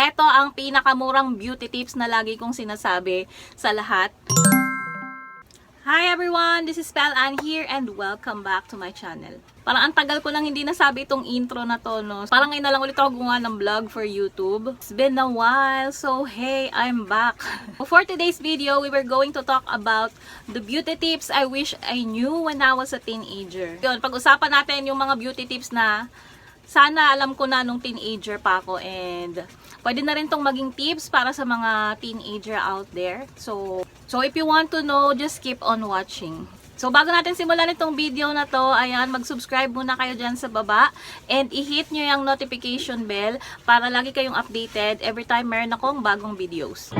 Ito ang pinakamurang beauty tips na lagi kong sinasabi sa lahat. Hi everyone! This is Pel Ann here and welcome back to my channel. Parang ang tagal ko nang hindi nasabi itong intro na to, no? Parang ngayon na lang ulit ako gumawa ng vlog for YouTube. It's been a while, so hey, I'm back. For today's video, we were going to talk about the beauty tips I wish I knew when I was a teenager. Yun, pag-usapan natin yung mga beauty tips na sana alam ko na nung teenager pa ako, and pwede na rin tong maging tips para sa mga teenager out there. So if you want to know, just keep on watching. So bago natin simulan itong video na to, ayan, mag-subscribe muna kayo dyan sa baba and i-hit nyo yung notification bell para lagi kayong updated every time meron akong bagong videos.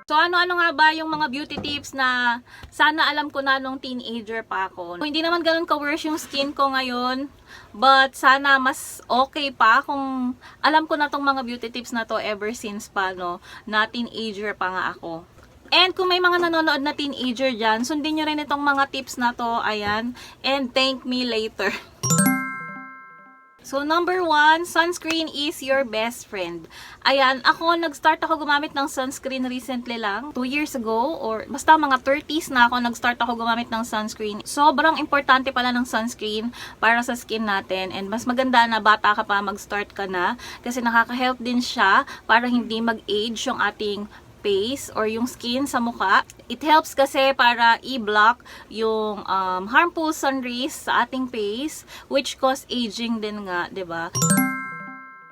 So ano-ano nga ba yung mga beauty tips na sana alam ko na nung teenager pa ako? Hindi naman ganun ka-worse yung skin ko ngayon, but sana mas okay pa kung alam ko na tong mga beauty tips na to ever since pa, no, na teenager pa nga ako. And kung may mga nanonood na teenager dyan, sundin nyo rin itong mga tips na to, ayan, and thank me later. So, number 1, sunscreen is your best friend. Ayan, nag-start ako gumamit ng sunscreen recently lang, 2 years ago, or basta mga 30s na ako, nag-start ako gumamit ng sunscreen. Sobrang importante pala ng sunscreen para sa skin natin, and mas maganda na bata ka pa, mag-start ka na, kasi nakaka-help din siya para hindi mag-age yung ating face or yung skin sa mukha. It helps kasi para i-block yung harmful sun rays sa ating face, which cause aging din nga, 'di ba?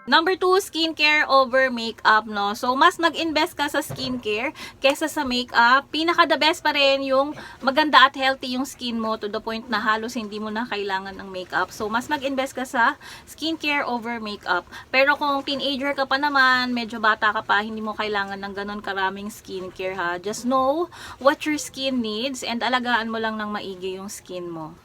Number 2, skincare over makeup, no? So, mas mag-invest ka sa skincare kesa sa makeup. Pinaka-the best pa rin yung maganda at healthy yung skin mo to the point na halos hindi mo na kailangan ng makeup. So, mas mag-invest ka sa skincare over makeup. Pero kung teenager ka pa naman, medyo bata ka pa, hindi mo kailangan ng ganun karaming skincare, ha? Just know what your skin needs and alagaan mo lang ng maigi yung skin mo.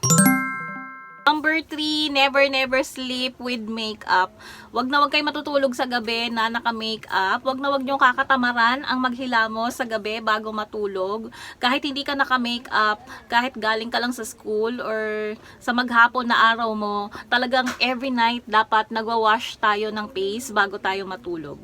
Number 3, never sleep with makeup. Wag na wag kayo matutulog sa gabi na naka-makeup. Wag na wag niyong kakatamaran ang maghilamos sa gabi bago matulog. Kahit hindi ka naka-makeup, kahit galing ka lang sa school or sa maghapon na araw mo, talagang every night dapat nagwa-wash tayo ng face bago tayo matulog.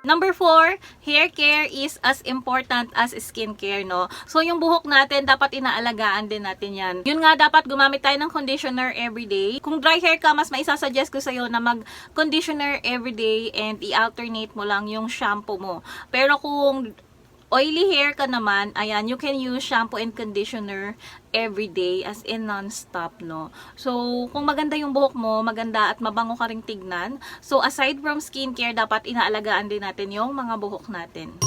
Number 4, hair care is as important as skincare, no? So, yung buhok natin, dapat inaalagaan din natin yan. Yun nga, dapat gumamit tayo ng conditioner everyday. Kung dry hair ka, mas maisasuggest ko sa'yo na mag-conditioner everyday and i-alternate mo lang yung shampoo mo. Pero kung oily hair ka naman, ayan, you can use shampoo and conditioner every day as in non-stop, no? So, kung maganda yung buhok mo, maganda at mabango ka ring tignan. So, aside from skincare, dapat inaalagaan din natin yung mga buhok natin.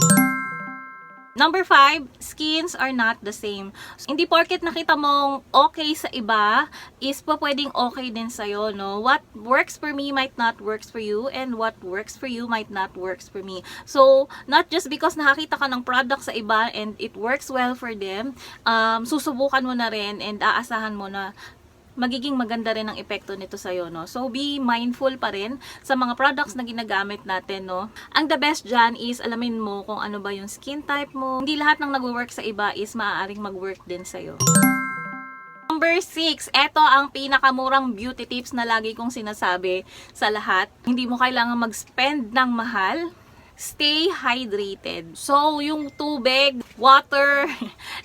Number 5, skins are not the same. So, hindi porket nakita mong okay sa iba, is pa pwedeng okay din sa'yo, no? What works for me might not works for you, and what works for you might not works for me. So, not just because nakakita ka ng product sa iba and it works well for them, susubukan mo na rin and aasahan mo na magiging maganda rin ang epekto nito sa'yo, no? So, be mindful pa rin sa mga products na ginagamit natin, no? Ang the best dyan is alamin mo kung ano ba yung skin type mo. Hindi lahat ng nag-work sa iba is maaaring mag-work din sa'yo. Number 6, eto ang pinakamurang beauty tips na lagi kong sinasabi sa lahat. Hindi mo kailangan mag-spend ng mahal. Stay hydrated. So, yung tubig, water,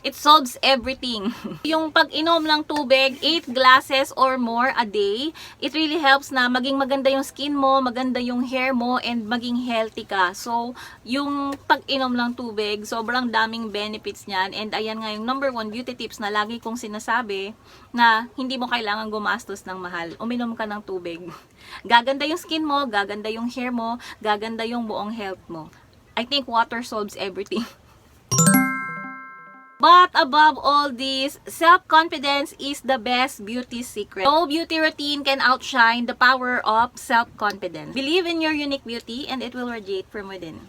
it solves everything. Yung pag-inom ng tubig, 8 glasses or more a day, it really helps na maging maganda yung skin mo, maganda yung hair mo, and maging healthy ka. So, yung pag-inom ng tubig, sobrang daming benefits niyan. And ayan nga yung number 1 beauty tips na lagi kong sinasabi na hindi mo kailangan gumastos ng mahal. Uminom ka ng tubig. Gaganda yung skin mo, gaganda yung hair mo, gaganda yung buong health mo. I think water solves everything. But above all this, self-confidence is the best beauty secret. No beauty routine can outshine the power of self-confidence. Believe in your unique beauty and it will radiate from within.